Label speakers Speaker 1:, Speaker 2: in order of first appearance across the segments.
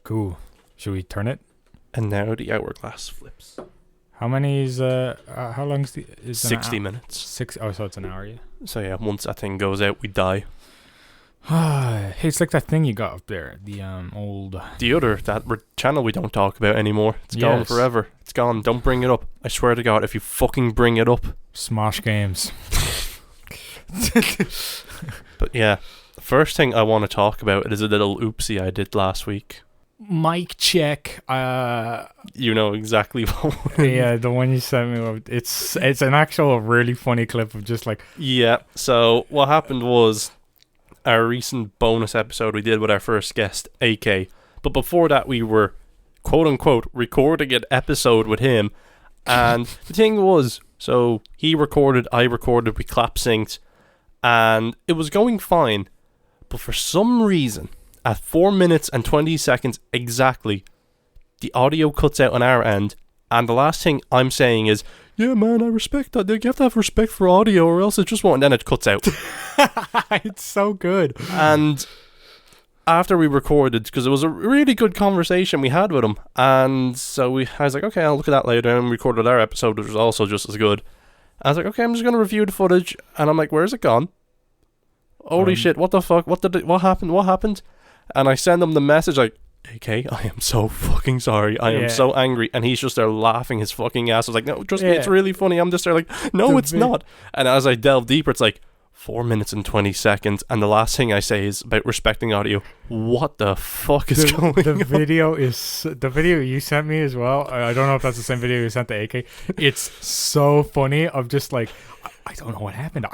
Speaker 1: Cool. Should we turn it?
Speaker 2: And now the hourglass flips.
Speaker 1: How many is how long is
Speaker 2: 60 minutes.
Speaker 1: So it's an hour, yeah.
Speaker 2: So yeah, once that thing goes out, we die.
Speaker 1: Hey, it's like that thing you got up there, the old...
Speaker 2: The other, channel we don't talk about anymore. It's gone forever. It's gone. Don't bring it up. I swear to God, if you fucking bring it up.
Speaker 1: Smosh Games.
Speaker 2: But yeah, the first thing I want to talk about is a little oopsie I did last week.
Speaker 1: Mic check.
Speaker 2: You know exactly what.
Speaker 1: Yeah, the one you sent me. It's an actual really funny clip of just like...
Speaker 2: Yeah, so what happened was... our recent bonus episode we did with our first guest, AK. But before that, we were, quote-unquote, recording an episode with him. And the thing was, so he recorded, I recorded, we clap-synced, and it was going fine. But for some reason, at 4 minutes and 20 seconds exactly, the audio cuts out on our end, and the last thing I'm saying is, yeah, man, I respect that. You have to have respect for audio or else it just won't. And then it cuts out.
Speaker 1: It's so good.
Speaker 2: And after we recorded, because it was a really good conversation we had with him, and so I was like, okay, I'll look at that later, and we recorded our episode, which was also just as good. I was like, okay, I'm just going to review the footage, and I'm like, where's it gone? Holy shit, what the fuck? What happened? And I send him the message like, AK, I am so fucking sorry. I am so angry. And he's just there laughing his fucking ass. I was like, no, trust me, it's really funny. I'm just there like, no, it's not. And as I delve deeper, it's like 4 minutes and 20 seconds. And the last thing I say is about respecting audio. What the fuck is going on?
Speaker 1: The video you sent me as well. I don't know if that's the same video you sent to AK. It's so funny of just like, I don't know what happened.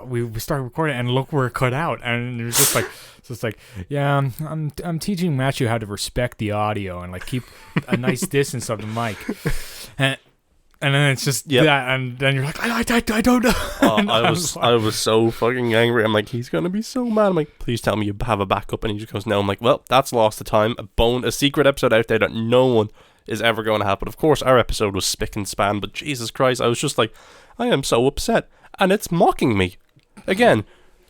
Speaker 1: We started recording and look where it cut out, and it was just like, so it's like, yeah, I'm teaching Matthew how to respect the audio and like keep a nice distance of the mic, and then it's just that, and then you're like, I don't know.
Speaker 2: I was so fucking angry. I'm like, he's gonna be so mad. I'm like, please tell me you have a backup, and he just goes, no. I'm like, well, that's lost the time. A secret episode out there that no one is ever going to happen. Of course, our episode was spick and span, but Jesus Christ, I was just like, I am so upset, and it's mocking me. Again,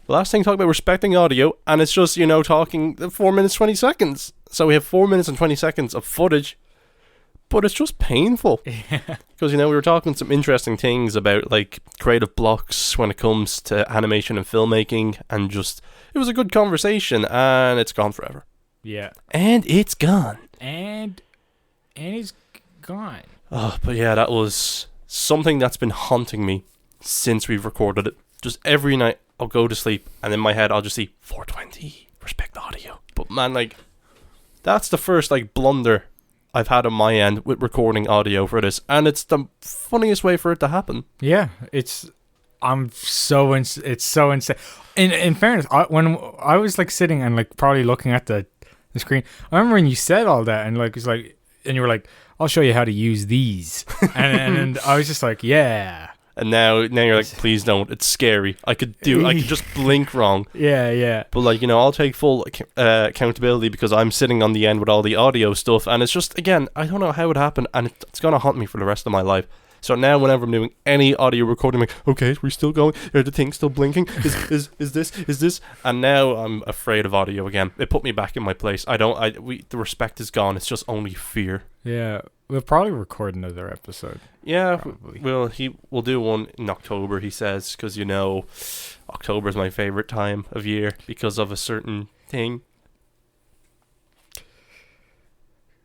Speaker 2: the last thing talk about respecting audio, and it's just, talking 4 minutes 20 seconds. So we have 4 minutes and 20 seconds of footage, but it's just painful. Because we were talking some interesting things about like creative blocks when it comes to animation and filmmaking, and just it was a good conversation, and it's gone forever.
Speaker 1: Yeah,
Speaker 2: and it's gone,
Speaker 1: and it's gone.
Speaker 2: Oh, but yeah, that was something that's been haunting me since we've recorded it. Just every night I'll go to sleep and in my head I'll just see 420 respect audio. But man, like, that's the first like blunder I've had on my end with recording audio for this, and it's the funniest way for it to happen. Yeah,
Speaker 1: it's so insane. In fairness, when I was like sitting and like probably looking at the screen, I remember when you said all that and like it's like, and you were like, I'll show you how to use these. and I was just like, yeah.
Speaker 2: And now you're like, please don't. It's scary. I could just blink wrong.
Speaker 1: Yeah.
Speaker 2: But like, I'll take full accountability because I'm sitting on the end with all the audio stuff. And it's just, again, I don't know how it happened. And it's going to haunt me for the rest of my life. So now whenever I'm doing any audio recording, I'm like, okay, we're still going. Are the things still blinking? Is this? And now I'm afraid of audio again. It put me back in my place. The respect is gone. It's just only fear.
Speaker 1: Yeah. We'll probably record another episode.
Speaker 2: Yeah. We'll do one in October, he says, because, October is my favorite time of year because of a certain thing.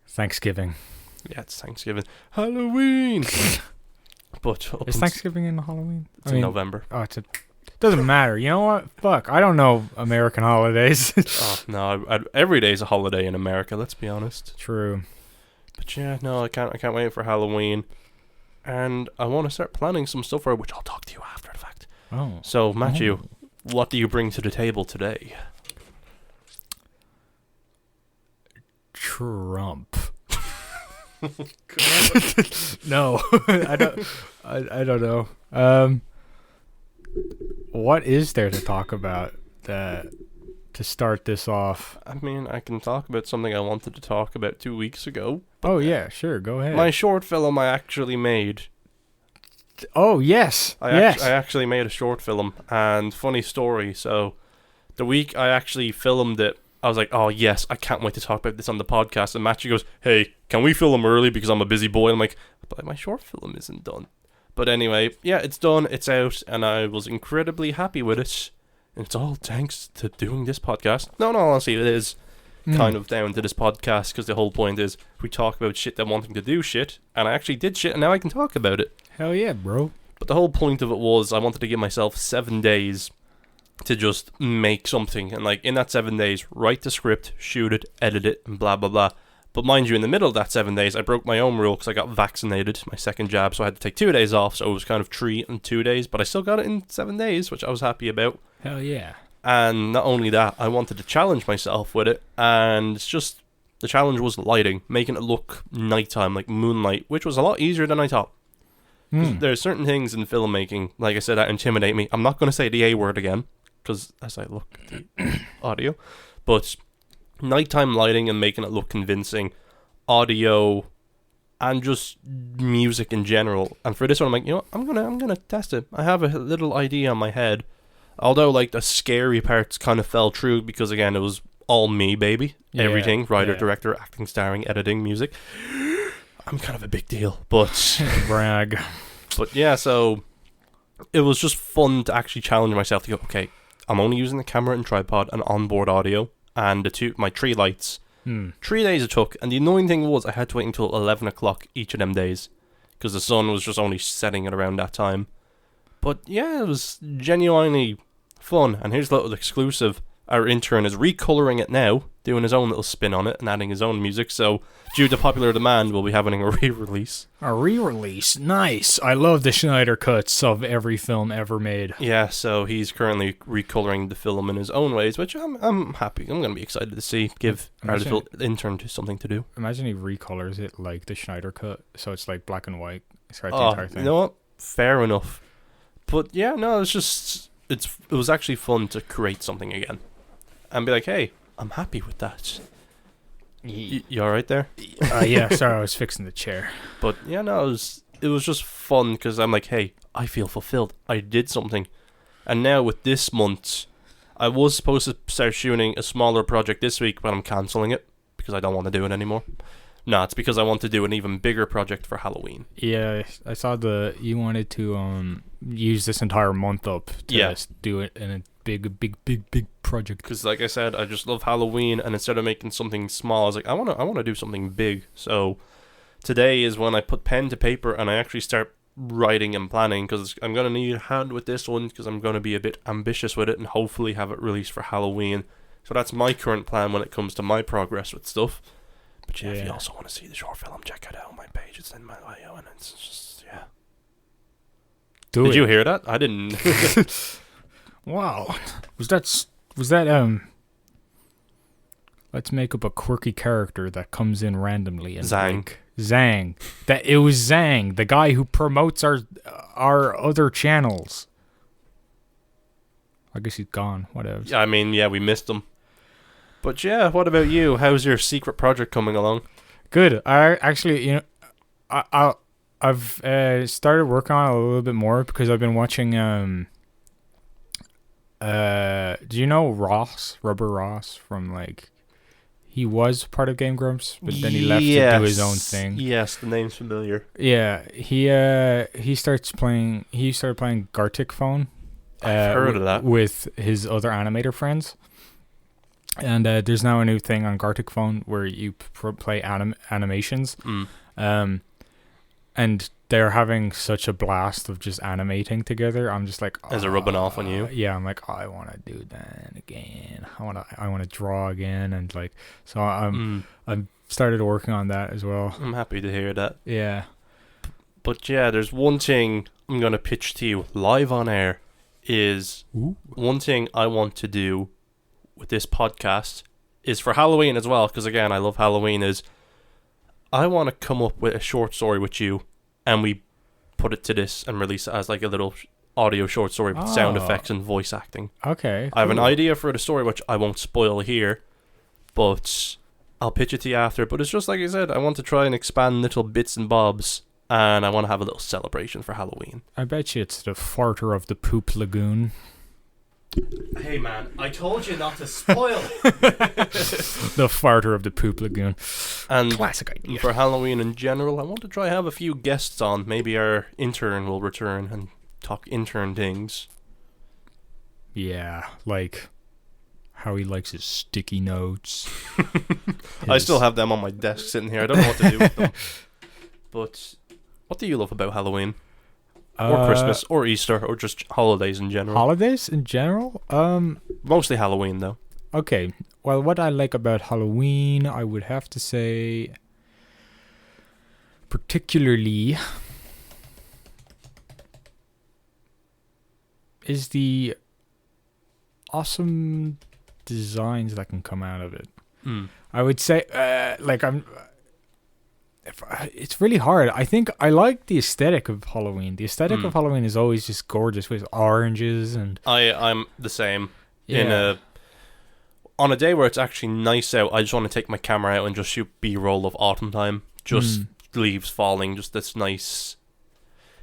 Speaker 1: Thanksgiving.
Speaker 2: Yeah, it's Thanksgiving. Halloween! But
Speaker 1: is Thanksgiving in Halloween?
Speaker 2: It's in November.
Speaker 1: Oh, doesn't matter. You know what? Fuck, I don't know American holidays.
Speaker 2: Oh no, every day is a holiday in America. Let's be honest.
Speaker 1: True.
Speaker 2: But yeah, no, I can't wait for Halloween, and I want to start planning some stuff for it, which I'll talk to you after the fact.
Speaker 1: Oh.
Speaker 2: So Matthew, what do you bring to the table today?
Speaker 1: Trump. No, I don't know. What is there to talk about to start this off?
Speaker 2: I mean, I can talk about something I wanted to talk about 2 weeks ago.
Speaker 1: Oh yeah, sure, go ahead.
Speaker 2: My short film I actually made.
Speaker 1: Oh yes,
Speaker 2: I actually made a short film, and funny story. So, the week I actually filmed it, I was like, oh yes, I can't wait to talk about this on the podcast. And Matthew goes, hey, can we film early because I'm a busy boy? I'm like, but my short film isn't done. But anyway, yeah, it's done, it's out, and I was incredibly happy with it. And it's all thanks to doing this podcast. No, honestly, it is kind of down to this podcast, because the whole point is we talk about shit that wanting to do shit, and I actually did shit, and now I can talk about it.
Speaker 1: Hell yeah, bro.
Speaker 2: But the whole point of it was I wanted to give myself 7 days to just make something, and like in that 7 days, write the script, shoot it, edit it, and blah blah blah. But mind you, in the middle of that 7 days, I broke my own rule because I got vaccinated, my second jab, so I had to take 2 days off, so it was kind of 3 and 2 days, but I still got it in 7 days, which I was happy about.
Speaker 1: Hell yeah.
Speaker 2: And not only that, I wanted to challenge myself with it, and it's just, the challenge was lighting, making it look nighttime, like moonlight, which was a lot easier than I thought. There are certain things in filmmaking, like I said, that intimidate me. I'm not going to say the A word again, because as I look at the audio, but nighttime lighting and making it look convincing, audio, and just music in general. And for this one, I'm like, you know, I'm gonna test it. I have a little idea in my head. Although, like, the scary parts kind of fell through because, again, it was all me, baby. Yeah, everything, writer, director, acting, starring, editing, music. I'm kind of a big deal, but...
Speaker 1: Brag.
Speaker 2: But, yeah, so it was just fun to actually challenge myself to go, okay, I'm only using the camera and tripod and onboard audio and my 3 lights. 3 days it took, and the annoying thing was I had to wait until 11 o'clock each of them days because the sun was just only setting at around that time. But, yeah, it was genuinely fun, and here's a little exclusive. Our intern is recoloring it now, doing his own little spin on it and adding his own music, so due to popular demand we'll be having a re-release.
Speaker 1: A re-release? Nice. I love the Schneider cuts of every film ever made.
Speaker 2: Yeah, so he's currently recoloring the film in his own ways, which I'm happy. I'm going to be excited to see. Give our little intern something to do.
Speaker 1: Imagine he recolors it like the Schneider cut, so it's like black and white throughout the entire thing.
Speaker 2: You know what? Fair enough. But yeah, no, it's just... It was actually fun to create something again. And be like, hey, I'm happy with that. You alright there?
Speaker 1: Yeah, sorry, I was fixing the chair.
Speaker 2: But yeah, no, it was just fun because I'm like, hey, I feel fulfilled. I did something. And now with this month, I was supposed to start shooting a smaller project this week, but I'm cancelling it because I don't want to do it anymore. No, it's because I want to do an even bigger project for Halloween.
Speaker 1: Yeah, I saw you wanted to use this entire month up to do it in a big project.
Speaker 2: Because like I said, I just love Halloween, and instead of making something small, I was like, I want to do something big. So today is when I put pen to paper and I actually start writing and planning, because I'm going to need a hand with this one because I'm going to be a bit ambitious with it and hopefully have it released for Halloween. So that's my current plan when it comes to my progress with stuff. But yeah, if you also want to see the short film, check it out on my page. It's in my bio, and it's just, yeah. Did you hear that? I didn't.
Speaker 1: Wow. Was that let's make up a quirky character that comes in randomly and Zhang. That it was Zhang, the guy who promotes our other channels. I guess he's gone. Whatever.
Speaker 2: Yeah, I mean, yeah, we missed him. But yeah, what about you? How's your secret project coming along?
Speaker 1: Good. I actually, I've started working on it a little bit more because I've been watching. Do you know Ross, Rubber Ross from like? He was part of Game Grumps, but then he left to do his own thing.
Speaker 2: Yes, the name's familiar.
Speaker 1: Yeah, he started playing Gartic Phone.
Speaker 2: I've heard of that
Speaker 1: with his other animator friends. And there's now a new thing on Gartic Phone where you play animations. And they're having such a blast of just animating together. I'm just like,
Speaker 2: is it rubbing off on you?
Speaker 1: Yeah, I'm like, I want to do that again. I want to draw again, and like, so I've started working on that as well.
Speaker 2: I'm happy to hear that.
Speaker 1: Yeah,
Speaker 2: but yeah, there's one thing I'm gonna pitch to you live on air. Is one thing I want to do with this podcast is for Halloween as well, because again, I love Halloween. Is I want to come up with a short story with you, and we put it to this and release it as like a little audio short story with sound effects and voice acting.
Speaker 1: Okay, cool.
Speaker 2: I have an idea for the story which I won't spoil here, but I'll pitch it to you after. But it's just like I said, I want to try and expand little bits and bobs, and I want to have a little celebration for Halloween.
Speaker 1: I bet you it's the farter of the Poop Lagoon.
Speaker 2: Hey man, I told you not to spoil.
Speaker 1: The farter of the poop lagoon.
Speaker 2: And
Speaker 1: Classic idea.
Speaker 2: for Halloween in general, I want to try have a few guests on. Maybe our intern will return and talk intern things.
Speaker 1: Yeah, like how he likes his sticky notes.
Speaker 2: I still have them on my desk sitting here. I don't know what to do with them. But what do you love about Halloween? Or Christmas, or Easter, or just holidays in general?
Speaker 1: Holidays in general?
Speaker 2: Mostly Halloween, though.
Speaker 1: Okay. Well, what I like about Halloween, I would have to say, particularly, is the awesome designs that can come out of it. I would say, it's really hard. I think I like the aesthetic of Halloween. The aesthetic of Halloween is always just gorgeous with oranges and.
Speaker 2: I'm the same.
Speaker 1: Yeah.
Speaker 2: On a day where it's actually nice out, I just want to take my camera out and just shoot B-roll of autumn time. Just leaves falling, just this nice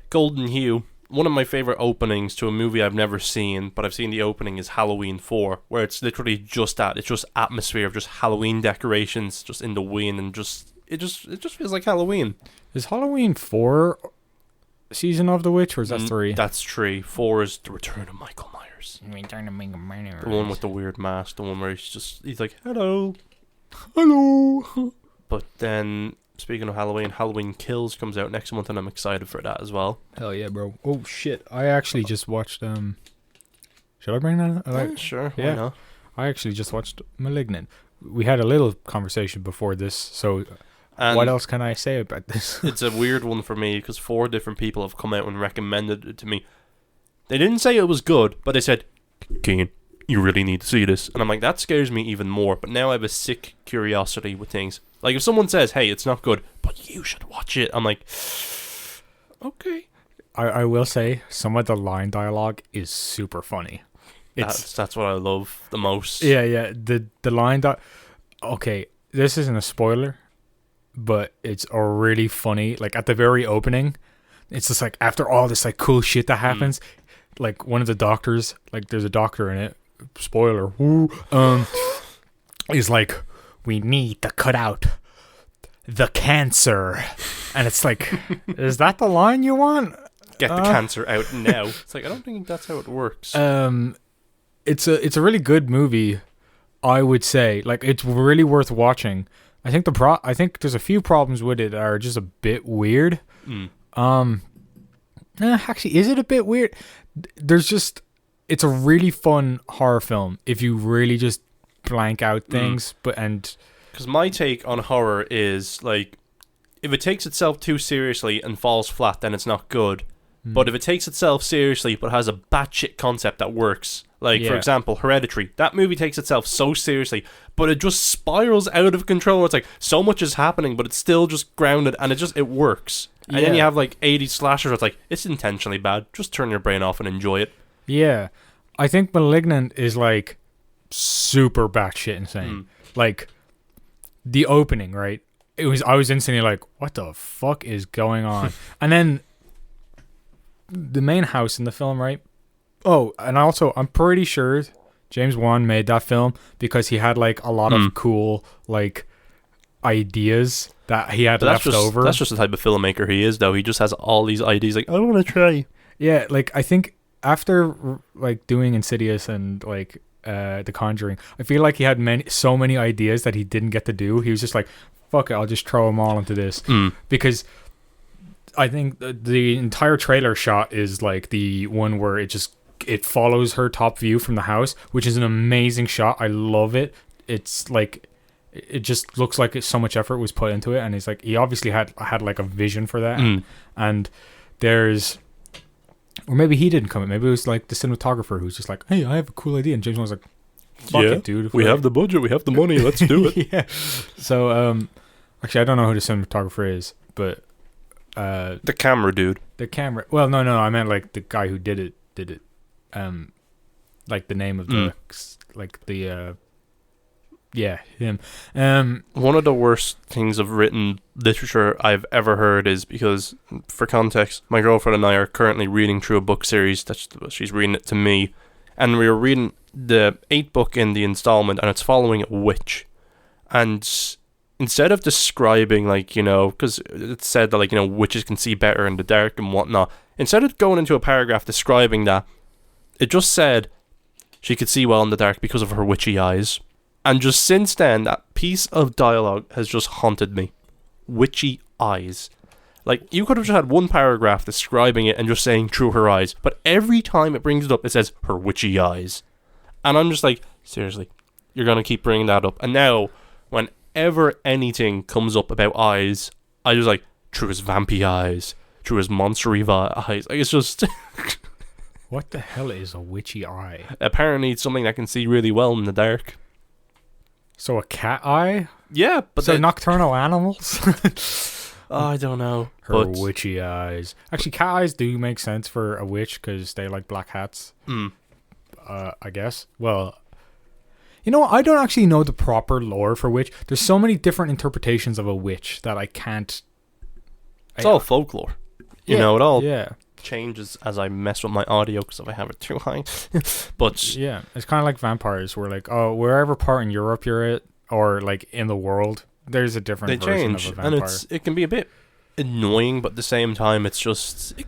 Speaker 2: golden hue. One of my favorite openings to a movie I've never seen, but I've seen the opening, is Halloween 4, where it's literally just that. It's just atmosphere of just Halloween decorations just in the wind, and it just feels like Halloween.
Speaker 1: Is Halloween 4 Season of the Witch, or is that 3?
Speaker 2: That's 3. 4 is The Return of Michael Myers.
Speaker 1: Return of Michael Myers.
Speaker 2: The one with the weird mask, the one where he's like, hello.
Speaker 1: Hello.
Speaker 2: But then, speaking of Halloween, Halloween Kills comes out next month, and I'm excited for that as well.
Speaker 1: Hell yeah, bro. Oh shit, I actually just watched should I bring that up?
Speaker 2: Sure,
Speaker 1: yeah.
Speaker 2: Why not?
Speaker 1: I actually just watched Malignant. We had a little conversation before this, so
Speaker 2: And
Speaker 1: what else can I say about this?
Speaker 2: It's a weird one for me, because 4 different people have come out and recommended it to me. They didn't say it was good, but they said, Cian, you really need to see this. And I'm like, that scares me even more. But now I have a sick curiosity with things. Like, if someone says, hey, it's not good, but you should watch it, I'm like, okay.
Speaker 1: I will say, some of the line dialogue is super funny.
Speaker 2: That's what I love the most.
Speaker 1: Yeah. The line okay, this isn't a spoiler, but it's a really funny, like, at the very opening, it's just like, after all this, like, cool shit that happens, like, one of the doctors, like, there's a doctor in it, spoiler, is like, we need to cut out the cancer. And it's like, is that the line you want?
Speaker 2: Get the cancer out now. It's like, I don't think that's how it works.
Speaker 1: It's a really good movie, I would say. Like, it's really worth watching. I think I think there's a few problems with it that are just a bit weird. Actually, is it a bit weird? It's a really fun horror film if you really just blank out things.
Speaker 2: Because my take on horror is, like, if it takes itself too seriously and falls flat, then it's not good. But if it takes itself seriously but has a batshit concept that works, like, for example, Hereditary, that movie takes itself so seriously, but it just spirals out of control. It's like, so much is happening, but it's still just grounded, and it works. And then you have, like, 80 slashers, it's like, it's intentionally bad. Just turn your brain off and enjoy it.
Speaker 1: Yeah. I think Malignant is, like, super batshit insane. Like, the opening, right? I was instantly like, what the fuck is going on? And then the main house in the film, right? Oh, and also, I'm pretty sure James Wan made that film because he had, like, a lot of cool, like, ideas that he had left over.
Speaker 2: That's just the type of filmmaker he is, though. He just has all these ideas, like, I want to try.
Speaker 1: Yeah, like, I think after, like, doing Insidious and, like, The Conjuring, I feel like he had so many ideas that he didn't get to do. He was just like, fuck it, I'll just throw them all into this. Because I think the entire trailer shot is, like, the one where it follows her top view from the house, which is an amazing shot. I love it. It's like, it just looks like so much effort was put into it, and he's like, he obviously had like a vision for that. And there's, or maybe he didn't come in, maybe it was like the cinematographer who's just like, hey, I have a cool idea, and James was like, fuck it, dude,
Speaker 2: we have the budget, we have the money, let's do it.
Speaker 1: Yeah. So actually, I don't know who the cinematographer is, but
Speaker 2: the camera dude.
Speaker 1: The camera. Well, no, I meant, like, the guy who did it. Like, the name of the, like, the him.
Speaker 2: One of the worst things of written literature I've ever heard is because, for context, my girlfriend and I are currently reading through a book series that she's reading it to me, And we were reading the 8th book in the installment, and it's following a witch. And instead of describing, like, you know, because it said that, like, you know, witches can see better in the dark and whatnot, instead of going into a paragraph describing that, it just said she could see well in the dark because of her witchy eyes. And just since then, that piece of dialogue has just haunted me. Witchy eyes. Like, you could have just had one paragraph describing it and just saying through her eyes, but every time it brings it up, it says her witchy eyes. And I'm just like, seriously, you're going to keep bringing that up. And now, whenever anything comes up about eyes, I just like, through his vampy eyes, through his monstery eyes. Like, it's just...
Speaker 1: What the hell is a witchy eye?
Speaker 2: Apparently, it's something that can see really well in the dark.
Speaker 1: So a cat eye?
Speaker 2: Yeah, but
Speaker 1: so nocturnal animals?
Speaker 2: I don't know.
Speaker 1: Her witchy eyes. Actually, cat eyes do make sense for a witch because they like black hats. I guess. Well, you know what? I don't actually know the proper lore for witch. There's so many different interpretations of a witch that I can't...
Speaker 2: It's all folklore. You know, it all...
Speaker 1: Yeah.
Speaker 2: Changes as I mess with my audio because if I have it too high. But
Speaker 1: yeah, it's kind of like vampires. Where like, oh, wherever part in Europe you're at, or like in the world, there's a different version of a vampire.
Speaker 2: And it can be a bit annoying, but at the same time, it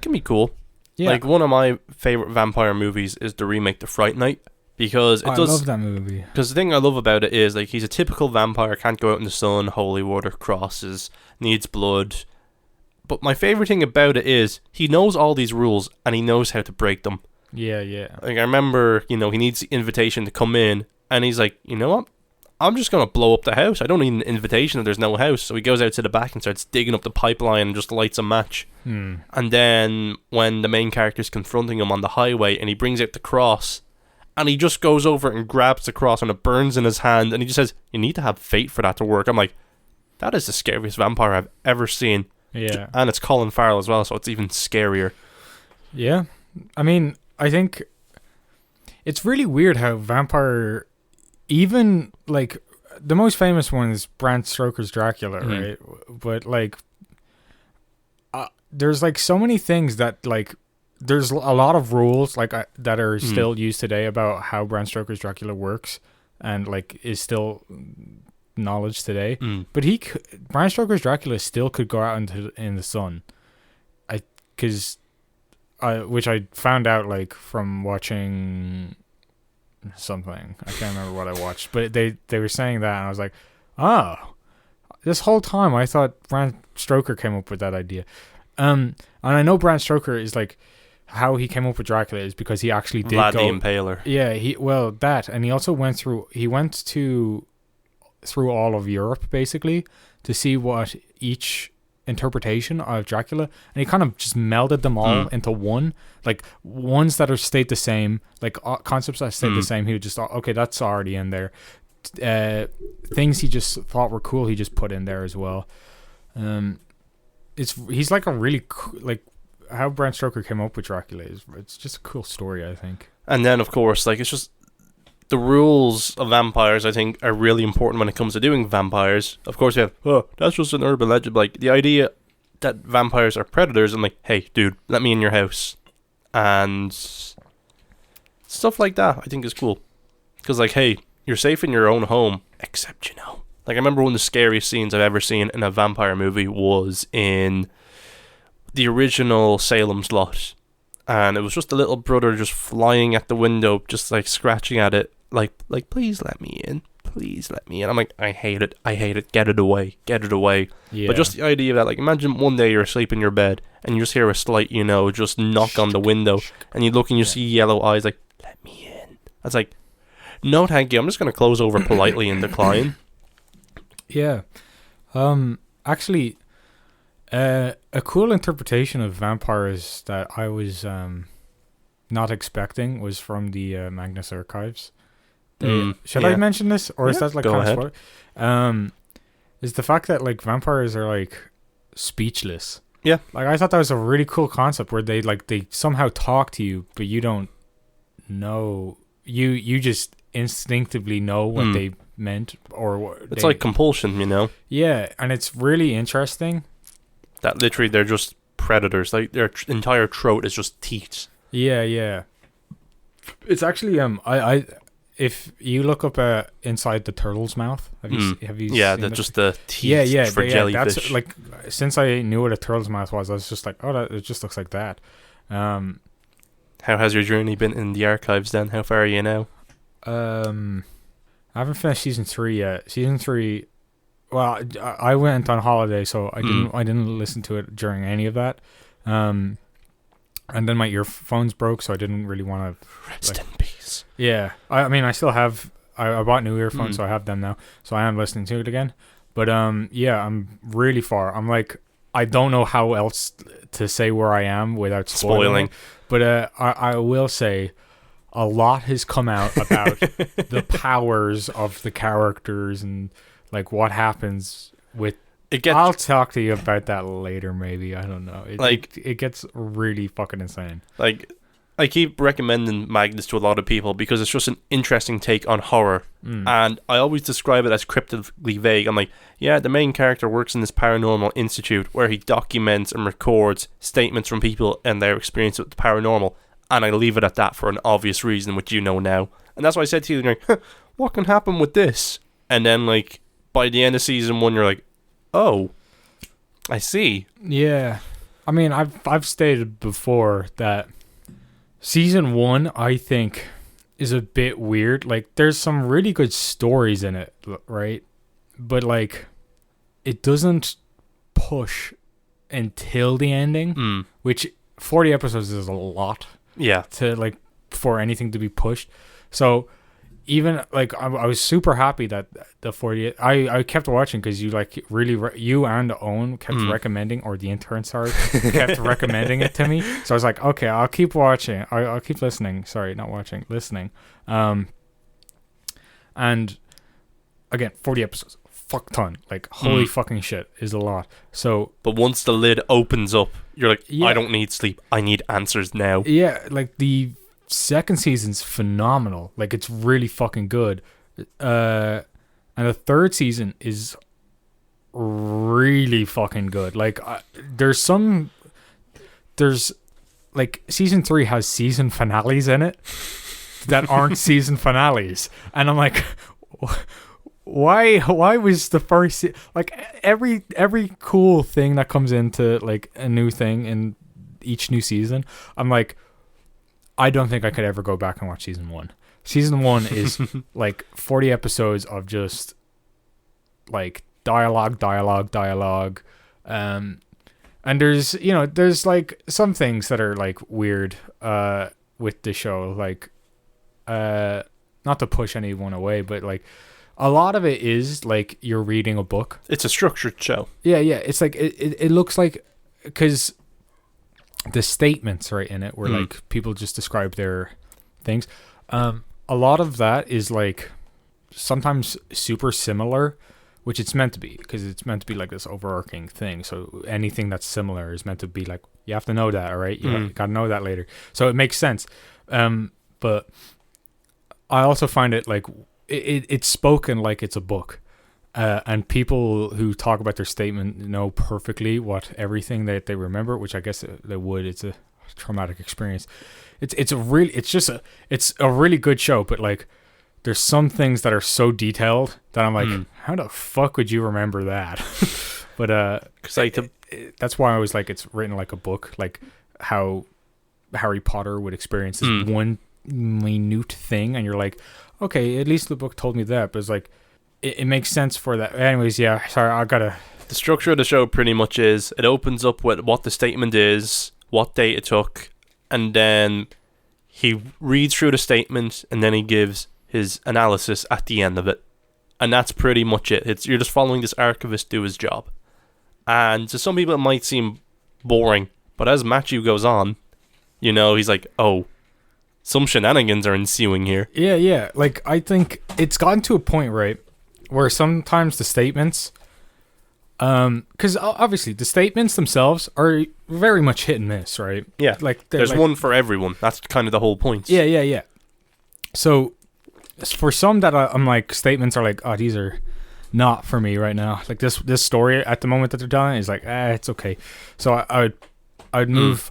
Speaker 2: can be cool.
Speaker 1: Yeah.
Speaker 2: Like one of my favorite vampire movies is the remake, The Fright Night, because I
Speaker 1: love that movie.
Speaker 2: Because the thing I love about it is like he's a typical vampire, can't go out in the sun, holy water, crosses, needs blood. But my favorite thing about it is he knows all these rules and he knows how to break them.
Speaker 1: Yeah, yeah.
Speaker 2: Like I remember, you know, he needs the invitation to come in and he's like, you know what? I'm just going to blow up the house. I don't need an invitation if there's no house. So he goes out to the back and starts digging up the pipeline and just lights a match. And then when the main character's confronting him on the highway and he brings out the cross and he just goes over and grabs the cross and it burns in his hand and he just says, you need to have faith for that to work. I'm like, that is the scariest vampire I've ever seen.
Speaker 1: Yeah.
Speaker 2: And it's Colin Farrell as well, so it's even scarier.
Speaker 1: Yeah. I mean, I think it's really weird how vampire, even like the most famous one is Bram Stoker's Dracula, right? But like there's like so many things that like there's a lot of rules like that are still used today about how Bram Stoker's Dracula works and like is still knowledge today, but Bram Stoker's Dracula still could go out in the sun, which I found out like from watching something. I can't remember what I watched, but they were saying that, and I was like, oh, this whole time I thought Bram Stoker came up with that idea. And I know Bram Stoker is like how he came up with Dracula is because he actually did
Speaker 2: Vlad the Impaler.
Speaker 1: Yeah, and he also went through all of Europe basically to see what each interpretation of Dracula, and he kind of just melded them all into one, like ones that are stayed the same, like concepts that stayed the same. He would just okay, that's already in there. Things he just thought were cool, he just put in there as well. He's like a really like how Bram Stoker came up with Dracula it's just a cool story, I think. And
Speaker 2: then of course, like it's just the rules of vampires, I think, are really important when it comes to doing vampires. Of course, we have, that's just an urban legend. Like, the idea that vampires are predators and like, hey, dude, let me in your house. And stuff like that, I think is cool. Because, like, hey, you're safe in your own home, except, you know. Like, I remember one of the scariest scenes I've ever seen in a vampire movie was in the original Salem's Lot. And it was just a little brother just flying at the window, just, like, scratching at it. Like, please let me in. Please let me in. I'm like, I hate it. Get it away. Yeah. But just the idea of that, like, imagine one day you're asleep in your bed and you just hear a slight, you know, just knock on the window and you look and you see yellow eyes, like, let me in. I was like, no, thank you. I'm just going to close over politely and decline.
Speaker 1: Yeah. Actually, a cool interpretation of vampires that I was not expecting was from the Magnus Archives. Should I mention this, or is that like kind of spoiler? Is the fact that like vampires are like speechless.
Speaker 2: Yeah,
Speaker 1: like I thought that was a really cool concept where they somehow talk to you, but you don't know. You just instinctively know what they meant, or what
Speaker 2: it's like compulsion, you know.
Speaker 1: Yeah, and it's really interesting.
Speaker 2: That literally they're just predators. Like their entire throat is just teeth.
Speaker 1: Yeah. It's actually I if you look up inside the turtle's mouth, have you
Speaker 2: yeah,
Speaker 1: seen
Speaker 2: just the teeth for jellyfish.
Speaker 1: That's like, since I knew what a turtle's mouth was, I was just like, oh, it just looks like that.
Speaker 2: How has your journey been in the archives then? How far are you now?
Speaker 1: I haven't finished season 3 yet. Season 3, well, I went on holiday, so I didn't listen to it during any of that. And then my earphones broke, so I didn't really want to
Speaker 2: rest in peace.
Speaker 1: Yeah, I mean, I still have. I bought new earphones, so I have them now. So I am listening to it again. But yeah, I'm really far. I'm like, I don't know how else to say where I am without spoiling. But I will say, a lot has come out about the powers of the characters and like what happens with. I'll talk to you about that later, maybe. I don't know. It gets really fucking insane.
Speaker 2: Like, I keep recommending Magnus to a lot of people because it's just an interesting take on horror. And I always describe it as cryptically vague. I'm like, yeah, the main character works in this paranormal institute where he documents and records statements from people and their experience with the paranormal. And I leave it at that for an obvious reason, which you know now. And that's why I said to you, like, what can happen with this? And then, like, by the end of season 1, you're like, oh, I see.
Speaker 1: Yeah. I mean, I've stated before that season 1, I think, is a bit weird. Like, there's some really good stories in it, right? But, like, it doesn't push until the ending, which 40 episodes is a lot.
Speaker 2: Yeah.
Speaker 1: To, like, for anything to be pushed. So, even, like, I was super happy that the 40... I kept watching because you, like, really... you and Owen kept recommending, or the intern, sorry, kept recommending it to me. So I was like, okay, I'll keep watching. I'll keep listening. Sorry, not watching. Listening. And, again, 40 episodes. Fuck ton. Like, holy fucking shit is a lot. So...
Speaker 2: But once the lid opens up, you're like, I don't need sleep. I need answers now.
Speaker 1: Yeah, like, the... second season's phenomenal. Like, it's really fucking good. And the third season is really fucking good. Like, there's like, season 3 has season finales in it that aren't season finales, and I'm like, why was the first like, every cool thing that comes into, like, a new thing in each new season, I'm like, I don't think I could ever go back and watch season 1. Season 1 is like 40 episodes of just like dialogue. And there's like some things that are like weird with the show. Like, not to push anyone away, but like a lot of it is like you're reading a book.
Speaker 2: It's a structured show.
Speaker 1: Yeah. It's like, it looks like, because the statements right in it where like people just describe their things. A lot of that is like sometimes super similar, which it's meant to be, because it's meant to be like this overarching thing. So anything that's similar is meant to be like, you have to know that, all right? You gotta know that later. So it makes sense. But I also find it like it's spoken like it's a book. And people who talk about their statement know perfectly what everything that they remember, which I guess they would. It's a traumatic experience. It's a really good show, but like there's some things that are so detailed that I'm like, how the fuck would you remember that? But because that's why I was like, it's written like a book, like how Harry Potter would experience this one minute thing, and you're like, okay, at least the book told me that. But it's like, it makes sense for that. Anyways, yeah, sorry, I gotta...
Speaker 2: The structure of the show pretty much is, it opens up with what the statement is, what date it took, and then he reads through the statement, and then he gives his analysis at the end of it. And that's pretty much it. You're just following this archivist do his job. And to some people it might seem boring, but as Matthew goes on, you know, he's like, oh, some shenanigans are ensuing here.
Speaker 1: Yeah. Like, I think it's gotten to a point, right, where sometimes the statements, because obviously the statements themselves are very much hit and miss, right?
Speaker 2: Yeah,
Speaker 1: like
Speaker 2: there's
Speaker 1: like,
Speaker 2: one for everyone. That's kind of the whole point.
Speaker 1: Yeah. So for some that I'm like, statements are like, oh, these are not for me right now. Like this story at the moment that they're telling is like, it's okay. So I would move.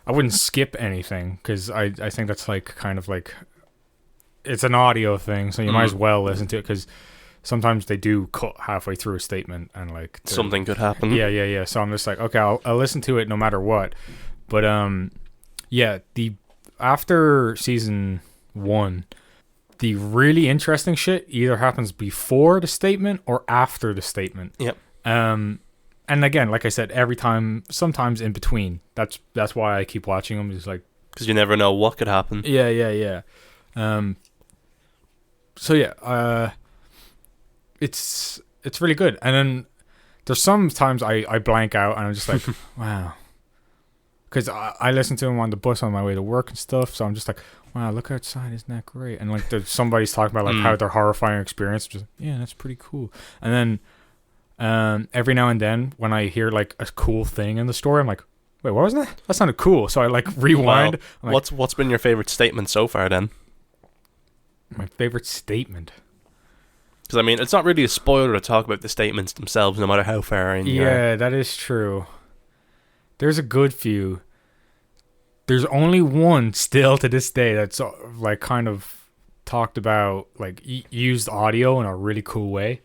Speaker 1: I wouldn't skip anything because I think that's like kind of like it's an audio thing, so you might as well listen to it because sometimes they do cut halfway through a statement and like
Speaker 2: Something could happen.
Speaker 1: Yeah. So I'm just like, okay, I'll listen to it no matter what. But yeah, the after season 1, the really interesting shit either happens before the statement or after the statement.
Speaker 2: Yep.
Speaker 1: And again, like I said, every time, sometimes in between. That's why I keep watching them. Just like
Speaker 2: because you never know what could happen.
Speaker 1: Yeah. So yeah, it's really good. And then there's sometimes I blank out and I'm just like, wow. Because I listen to them on the bus on my way to work and stuff. So I'm just like, wow, look outside. Isn't that great? And like somebody's talking about like how their horrifying experience. Just yeah, that's pretty cool. And then every now and then when I hear like a cool thing in the story, I'm like, wait, what was that? That sounded cool. So I like rewind.
Speaker 2: Wow.
Speaker 1: Like,
Speaker 2: What's been your favorite statement so far then?
Speaker 1: My favorite statement.
Speaker 2: Because I mean, it's not really a spoiler to talk about the statements themselves, no matter how far in you are.
Speaker 1: Yeah, that is true. There's a good few. There's only one still to this day that's like kind of talked about, like used audio in a really cool way.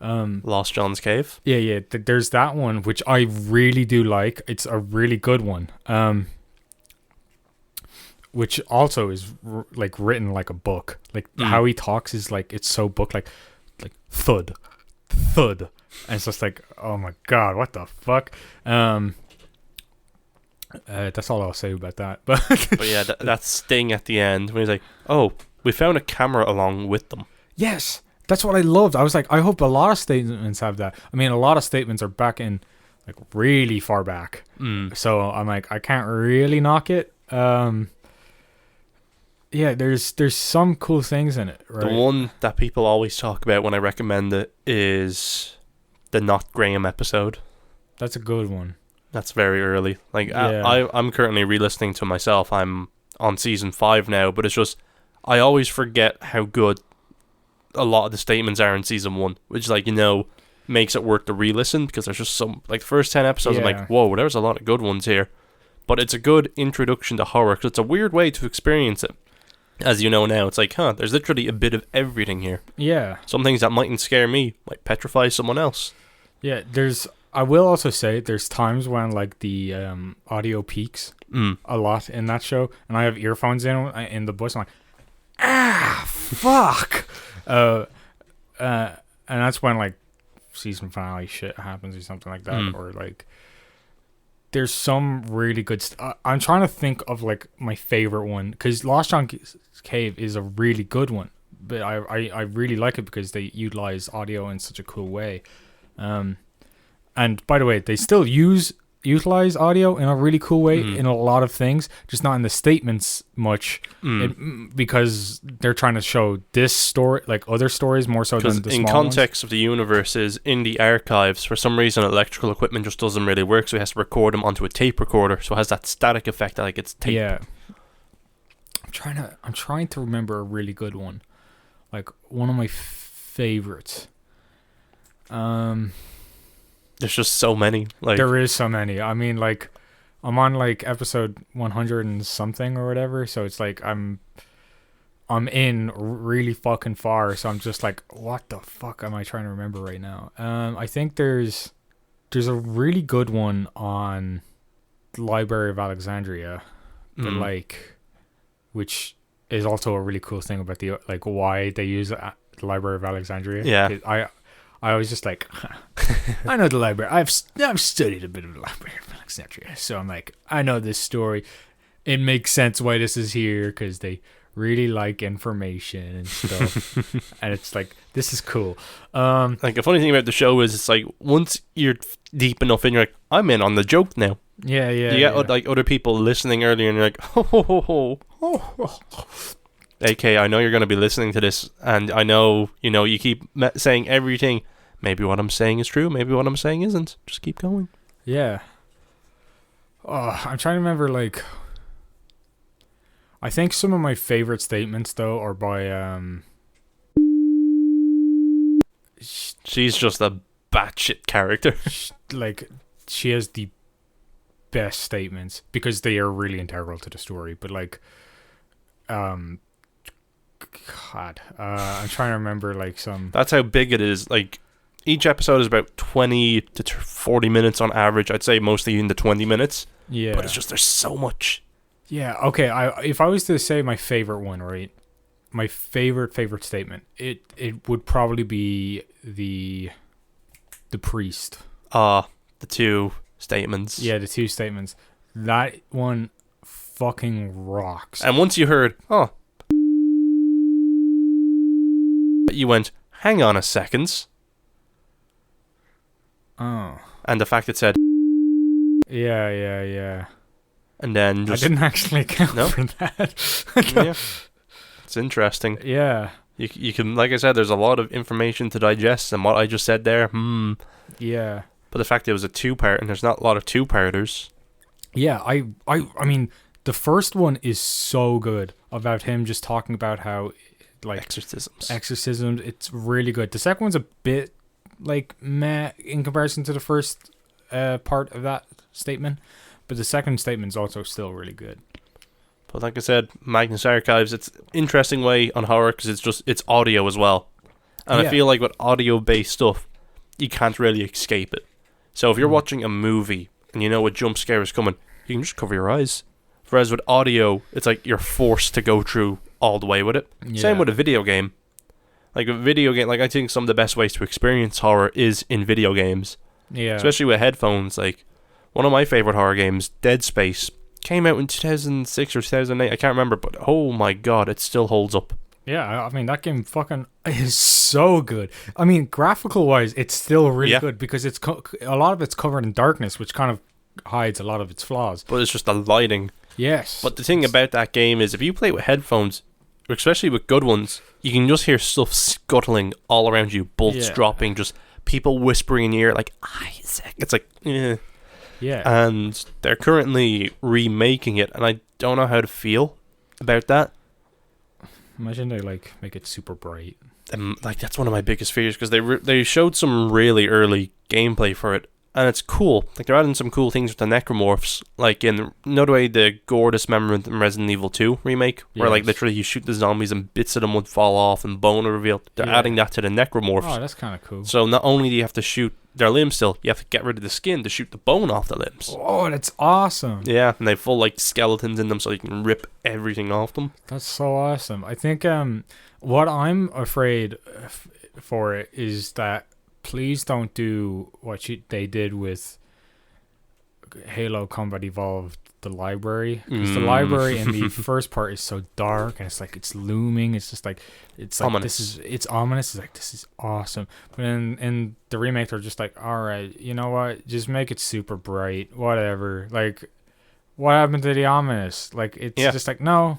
Speaker 2: Lost John's Cave.
Speaker 1: Yeah. There's that one which I really do like. It's a really good one. Which also is like written like a book. Like how he talks is like it's so book like thud, and it's just like, oh my god, what the fuck. That's all I'll say about that. But
Speaker 2: yeah, that sting at the end when he's like, "Oh, we found a camera along with them."
Speaker 1: Yes, that's what I loved. I was like, I hope a lot of statements have that. I mean, a lot of statements are back in like really far back. So I'm like, I can't really knock it. Yeah, there's some cool things in it. Right?
Speaker 2: The one that people always talk about when I recommend it is the Not Graham episode.
Speaker 1: That's a good one.
Speaker 2: That's very early. Like
Speaker 1: Yeah.
Speaker 2: I'm currently re-listening to myself. I'm on season 5 now, but it's just I always forget how good a lot of the statements are in season 1, which like makes it worth the re-listen because there's just some like the first 10 episodes. I'm like, whoa, there's a lot of good ones here. But it's a good introduction to horror because it's a weird way to experience it. As you know now, it's like, there's literally a bit of everything here.
Speaker 1: Yeah.
Speaker 2: Some things that mightn't scare me might petrify someone else.
Speaker 1: Yeah, I will also say there's times when like the audio peaks a lot in that show, and I have earphones in the bus. I'm like, fuck. And that's when like season finale shit happens or something like that, or like there's some really good. I'm trying to think of like my favorite one because Lost John's Cave is a really good one, but I really like it because they utilize audio in such a cool way. And by the way, they still utilize audio in a really cool way in a lot of things, just not in the statements much, because they're trying to show this story, like other stories, more so than the small
Speaker 2: in context of the universes in the archives, for some reason electrical equipment just doesn't really work, so he has to record them onto a tape recorder, so it has that static effect that like it's tape.
Speaker 1: Yeah. I'm trying to remember a really good one, like one of my favorites.
Speaker 2: There's just so many. Like
Speaker 1: there is so many. I mean, like I'm on like episode 100 and something or whatever, so it's like I'm in really fucking far, so I'm just like, what the fuck am I trying to remember right now? I think there's a really good one on the Library of Alexandria, but like, which is also a really cool thing about the like why they use the Library of Alexandria.
Speaker 2: Yeah.
Speaker 1: I was just like, I know the library. I've studied a bit of the Library of Alexandria, so I'm like, I know this story. It makes sense why this is here because they really like information and stuff, and it's like this is cool.
Speaker 2: Like the funny thing about the show is it's like once you're deep enough in, you're like, I'm in on the joke now.
Speaker 1: Yeah.
Speaker 2: You get like other people listening earlier, and you're like, ho. AK, I know you're going to be listening to this, and I know, you keep saying everything. Maybe what I'm saying is true, maybe what I'm saying isn't. Just keep going.
Speaker 1: Yeah. Oh, I'm trying to remember, like... I think some of my favorite statements, though, are by,
Speaker 2: She's just a batshit character.
Speaker 1: like, she has the best statements because they are really integral to the story. But like, God, I'm trying to remember like some.
Speaker 2: That's how big it is. Like, each episode is about 20 to 40 minutes on average. I'd say mostly in the 20 minutes.
Speaker 1: Yeah.
Speaker 2: But it's just, there's so much.
Speaker 1: Yeah. Okay. If I was to say my favorite one, right? My favorite statement, it would probably be the priest.
Speaker 2: The 2 statements.
Speaker 1: Yeah, the 2 statements. That one fucking rocks.
Speaker 2: And once you heard, oh, you went, hang on a second.
Speaker 1: Oh.
Speaker 2: And the fact it said,
Speaker 1: Yeah.
Speaker 2: and then just,
Speaker 1: I didn't actually count for that.
Speaker 2: yeah. It's interesting.
Speaker 1: Yeah.
Speaker 2: You can, like I said, there's a lot of information to digest, and what I just said there,
Speaker 1: Yeah.
Speaker 2: But the fact it was a 2-part, and there's not a lot of 2-parters.
Speaker 1: Yeah, I mean, the first one is so good about him just talking about how, like, exorcisms. It's really good. The second one's a bit like meh in comparison to the first part of that statement, but the second statement's also still really good.
Speaker 2: But like I said, Magnus Archives, it's an interesting way on horror because it's audio as well. And I feel like with audio-based stuff, you can't really escape it. So if you're watching a movie and you know a jump scare is coming, you can just cover your eyes. Whereas with audio, it's like you're forced to go through all the way with it. Yeah. Same with a video game. Like a video game, like I think some of the best ways to experience horror is in video games.
Speaker 1: Yeah.
Speaker 2: Especially with headphones. Like one of my favorite horror games, Dead Space, came out in 2006 or 2008. I can't remember, but oh my god, it still holds up.
Speaker 1: Yeah, I mean, that game fucking is so good. I mean, graphical-wise, it's still really good because it's a lot of it's covered in darkness, which kind of hides a lot of its flaws.
Speaker 2: But it's just the lighting.
Speaker 1: Yes.
Speaker 2: But the thing about that game is if you play with headphones, especially with good ones, you can just hear stuff scuttling all around you, bolts dropping, just people whispering in your ear, like, Isaac. It's like, eh.
Speaker 1: Yeah.
Speaker 2: And they're currently remaking it, and I don't know how to feel about that.
Speaker 1: Imagine they like make it super bright.
Speaker 2: Like that's one of my biggest fears because they showed some really early gameplay for it, and it's cool. Like they're adding some cool things with the necromorphs, like in another way the gore dismemberment in Resident Evil 2 remake, where like literally you shoot the zombies and bits of them would fall off and bone are revealed. They're adding that to the necromorphs.
Speaker 1: Oh, that's kind of cool.
Speaker 2: So not only do you have to shoot their limbs still, you have to get rid of the skin to shoot the bone off the limbs.
Speaker 1: Oh, that's awesome.
Speaker 2: Yeah, and they have full like skeletons in them so you can rip everything off them.
Speaker 1: That's so awesome. I think what I'm afraid for it is that please don't do what they did with Halo Combat Evolved, the library, because the library in the first part is so dark and it's like it's looming. It's just like it's like ominous. It's ominous. It's like this is awesome. But in the remake, they're just like, all right, you know what? Just make it super bright, whatever. Like, what happened to the ominous? Like, it's just like no,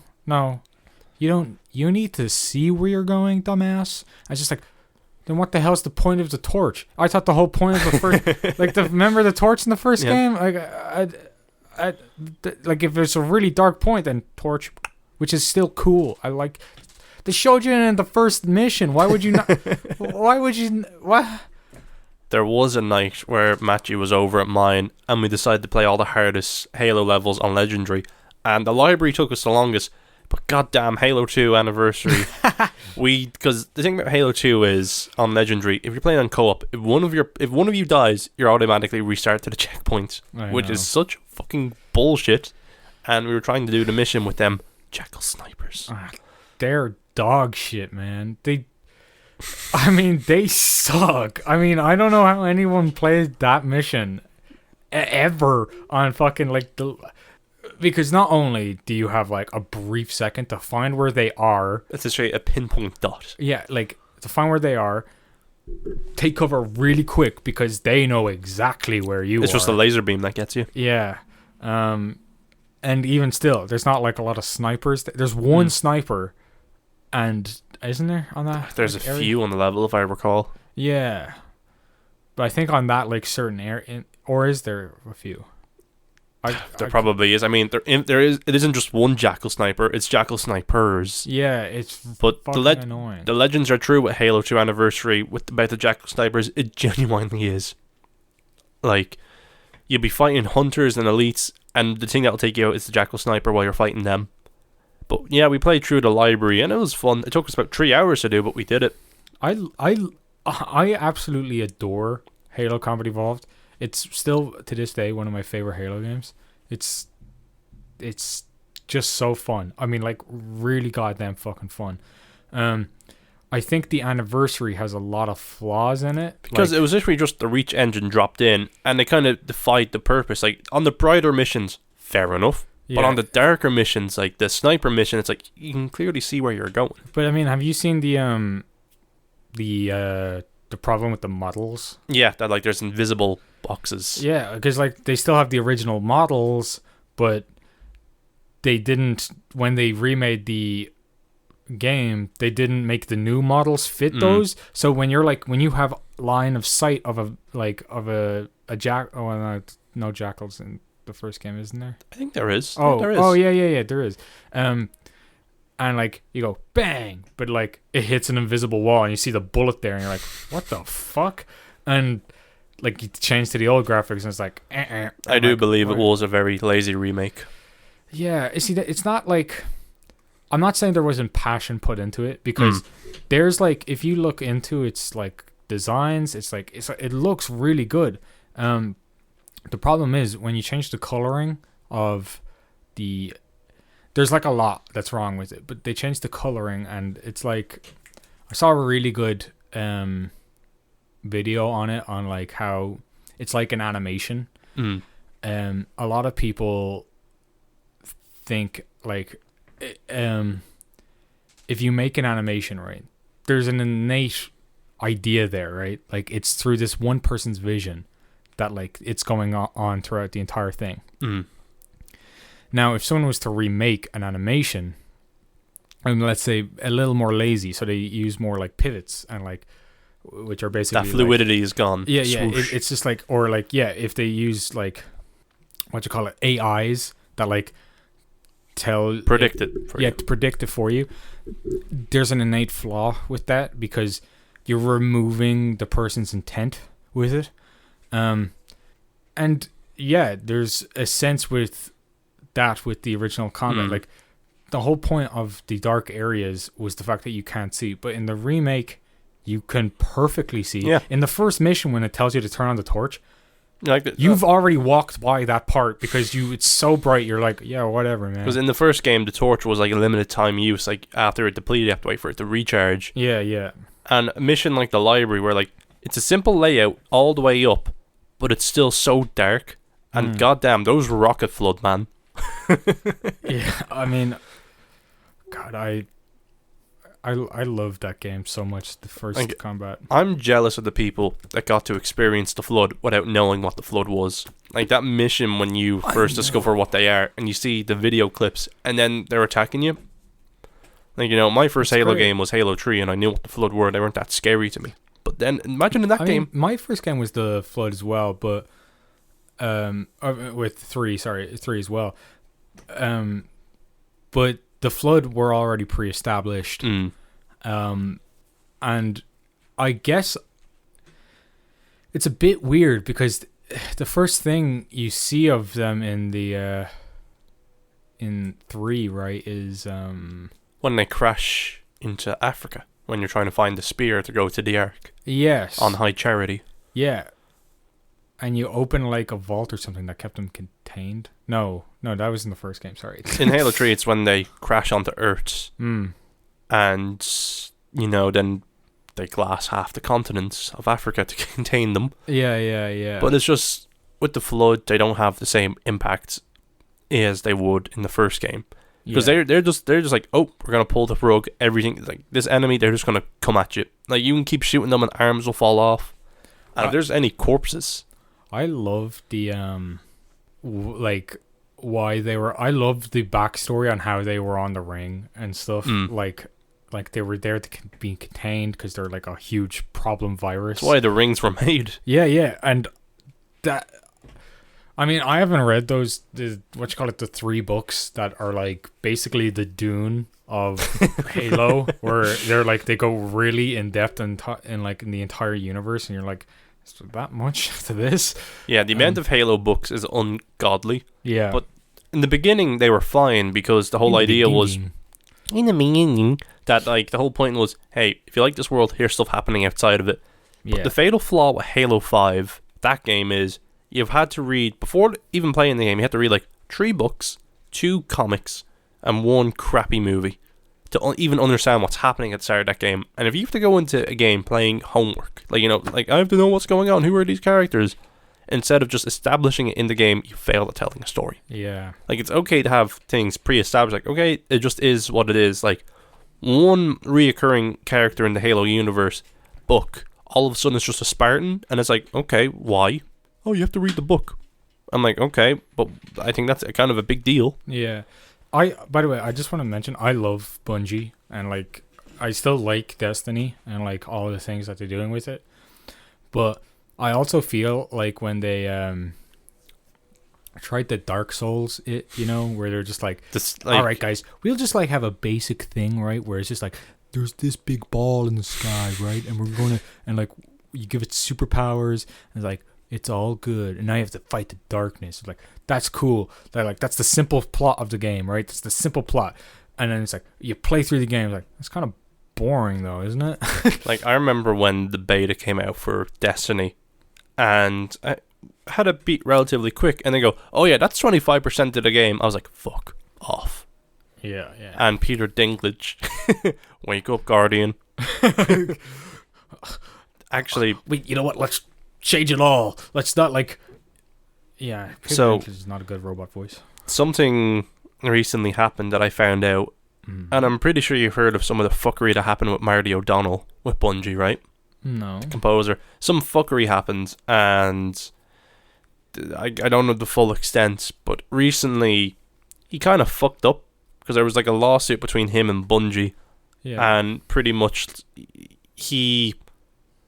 Speaker 1: you don't. You need to see where you're going, dumbass. I was just like, then what the hell's the point of the torch? I thought the whole point of the first, like, remember the torch in the first game? Like, like if it's a really dark point, then torch, which is still cool. I like. They showed you in the first mission. Why would you not? Why would you? What?
Speaker 2: There was a night where Matthew was over at mine, and we decided to play all the hardest Halo levels on Legendary, and the library took us the longest. But goddamn, Halo 2 anniversary, because the thing about Halo 2 is on Legendary, if you're playing on co-op, if one of you dies, you're automatically restart to the checkpoint, which is such fucking bullshit. And we were trying to do the mission with them jackal snipers.
Speaker 1: They're dog shit, man. They suck. I mean, I don't know how anyone played that mission ever on fucking like the. Because not only do you have like a brief second to find where they are,
Speaker 2: it's a pinpoint dot.
Speaker 1: Yeah, like to find where they are, take cover really quick because they know exactly where you are.
Speaker 2: It's just a laser beam that gets you.
Speaker 1: Yeah, and even still, there's not like a lot of snipers. There's one sniper, and isn't there on that?
Speaker 2: There's like, a few on the level, if I recall.
Speaker 1: Yeah, but I think on that like certain area, or is there a few?
Speaker 2: There probably is. I mean, there is. It isn't just one jackal sniper. It's jackal snipers.
Speaker 1: Yeah, it's
Speaker 2: annoying. The legends are true with Halo 2 Anniversary about the jackal snipers. It genuinely is. Like, you'll be fighting hunters and elites, and the thing that'll take you out is the jackal sniper while you're fighting them. But yeah, we played through the library, and it was fun. It took us about 3 hours to do, but we did it.
Speaker 1: I absolutely adore Halo Combat Evolved. It's still to this day one of my favorite Halo games. It's just so fun. I mean, like, really goddamn fucking fun. I think the anniversary has a lot of flaws in it
Speaker 2: because
Speaker 1: like,
Speaker 2: it was literally just the Reach engine dropped in, and they kind of defied the purpose. Like on the brighter missions, fair enough. Yeah. But on the darker missions, like the sniper mission, it's like you can clearly see where you're going.
Speaker 1: But I mean, have you seen the problem with the models?
Speaker 2: Yeah, that like there's invisible boxes.
Speaker 1: Yeah, because like they still have the original models, but they didn't, when they remade the game, they didn't make the new models fit those. So when you're like, when you have line of sight of a no jackals in the first game, isn't there?
Speaker 2: I think there is.
Speaker 1: There is. There is. And like you go bang, but like it hits an invisible wall and you see the bullet there and you're like, what the fuck? And like you change to the old graphics and it's like
Speaker 2: I do believe it was a very lazy remake.
Speaker 1: Yeah, see, it's not like, I'm not saying there wasn't passion put into it, because there's like, if you look into its like designs, it's like it looks really good. The problem is when you change the coloring of there's like a lot that's wrong with it, but they changed the coloring and it's like, I saw a really good video on it on like how it's like an animation. A lot of people think like if you make an animation, right, there's an innate idea there, right? Like it's through this one person's vision that like it's going on throughout the entire thing. Now if someone was to remake an animation, and let's say a little more lazy, so they use more like pivots and like, which are basically
Speaker 2: that fluidity
Speaker 1: like,
Speaker 2: is gone.
Speaker 1: It's just like, or like, if they use like, what you call it, AIs that like
Speaker 2: predict it for you.
Speaker 1: To predict it for you. There's an innate flaw with that because you're removing the person's intent with it. And yeah, there's a sense with that with the original combat. Like the whole point of the dark areas was the fact that you can't see, but in the remake you can perfectly see.
Speaker 2: Yeah.
Speaker 1: In the first mission when it tells you to turn on the torch,
Speaker 2: like
Speaker 1: you've already walked by that part because it's so bright. You're like, yeah, whatever, man.
Speaker 2: Because in the first game, the torch was like a limited time use. Like after it depleted, you have to wait for it to recharge.
Speaker 1: Yeah.
Speaker 2: And a mission like the library, where like it's a simple layout all the way up, but it's still so dark. And goddamn, those rocket flood, man.
Speaker 1: Yeah, I mean, God, I love that game so much. The first combat.
Speaker 2: I'm jealous of the people that got to experience the flood without knowing what the flood was. Like that mission when you first discover what they are, and you see the video clips, and then they're attacking you. Like, you know, my first Halo game was Halo 3, and I knew what the flood were. They weren't that scary to me. But then imagine in that game.
Speaker 1: My first game was the flood as well, but with 3 as well. But the flood were already pre-established. And I guess it's a bit weird because the first thing you see of them in the in 3, right, is
Speaker 2: when they crash into Africa, when you're trying to find the spear to go to the Ark.
Speaker 1: Yes.
Speaker 2: On High Charity.
Speaker 1: Yeah. And you open like a vault or something that kept them contained. No, that was in the first game. Sorry.
Speaker 2: In Halo 3, it's when they crash onto Earth, and you know, then they glass half the continents of Africa to contain them.
Speaker 1: Yeah.
Speaker 2: But it's just with the flood, they don't have the same impact as they would in the first game, because they're just like, oh, we're gonna pull the rug. Everything, like this enemy, they're just gonna come at you. Like you can keep shooting them, and arms will fall off. And if there's any corpses. I
Speaker 1: love the like why they were. I love the backstory on how they were on the ring and stuff. Like they were there to be contained because they're like a huge problem virus.
Speaker 2: That's why the rings were made.
Speaker 1: Yeah, and that. I mean, I haven't read the 3 books that are like basically the Dune of Halo, where they're like they go really in depth in the entire universe, and you're like, that much to this.
Speaker 2: Yeah, the amount of Halo books is ungodly.
Speaker 1: Yeah.
Speaker 2: But in the beginning, they were fine because the whole idea was, in the beginning, that like the whole point was, hey, if you like this world, here's stuff happening outside of it. But
Speaker 1: Yeah.
Speaker 2: the fatal flaw with Halo 5, that game is, you've had to read, before even playing the game, you had to read like 3 books, 2 comics, and 1 crappy movie to even understand what's happening at the start of that game. And if you have to go into a game playing homework, like, you know, like, I have to know what's going on, who are these characters, instead of just establishing it in the game, you fail at telling a story.
Speaker 1: Yeah.
Speaker 2: Like, it's okay to have things pre-established, like, okay, it just is what it is. Like, one reoccurring character in the Halo universe book, all of a sudden it's just a Spartan, and it's like, okay, why? Oh, you have to read the book. I'm like, okay, but I think that's kind of a big deal.
Speaker 1: Yeah. By the way, I just want to mention, I love Bungie, and like, I still like Destiny and like all the things that they're doing with it. But I also feel like when they tried the Dark Souls, where they're just like, all right, guys, we'll just like have a basic thing, right? Where it's just like, there's this big ball in the sky, right? And we're going to, and like, you give it superpowers, and like, it's all good, and now you have to fight the darkness. It's like, that's cool. That's the simple plot of the game, right? That's the simple plot. And then it's like, you play through the game, it's like, it's kind of boring though, isn't it?
Speaker 2: Like, I remember when the beta came out for Destiny, and I had it beat relatively quick, and they go, oh yeah, that's 25% of the game. I was like, fuck off.
Speaker 1: Yeah.
Speaker 2: And Peter Dinklage, wake up, Guardian. Actually,
Speaker 1: wait, you know what? Let's change it all. Let's not like. Yeah.
Speaker 2: So
Speaker 1: it's not a good robot voice.
Speaker 2: Something recently happened that I found out, and I'm pretty sure you've heard of some of the fuckery that happened with Marty O'Donnell with Bungie, right?
Speaker 1: No.
Speaker 2: The composer. Some fuckery happened, and I don't know the full extent, but recently he kind of fucked up because there was like a lawsuit between him and Bungie, and pretty much he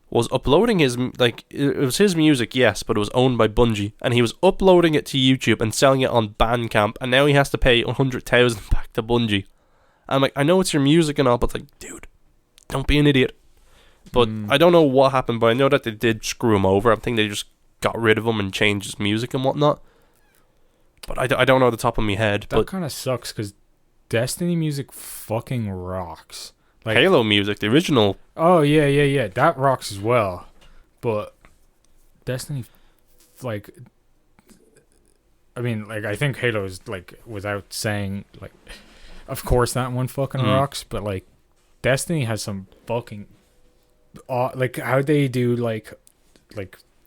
Speaker 2: was uploading his, like, it was his music, yes, but it was owned by Bungie, and he was uploading it to YouTube and selling it on Bandcamp, and now he has to pay 100,000 back to Bungie. I'm like, I know it's your music and all, but like, dude, don't be an idiot. But I don't know what happened, but I know that they did screw him over. I think they just got rid of him and changed his music and whatnot. But I don't know the top of my head.
Speaker 1: That kind of sucks, because Destiny music fucking rocks. Like,
Speaker 2: Halo music, the original.
Speaker 1: Oh, yeah. That rocks as well. But Destiny, like, I mean, like, I think Halo is, like, without saying, like, of course that one fucking rocks, but, like, Destiny has some fucking, like, how they do, like,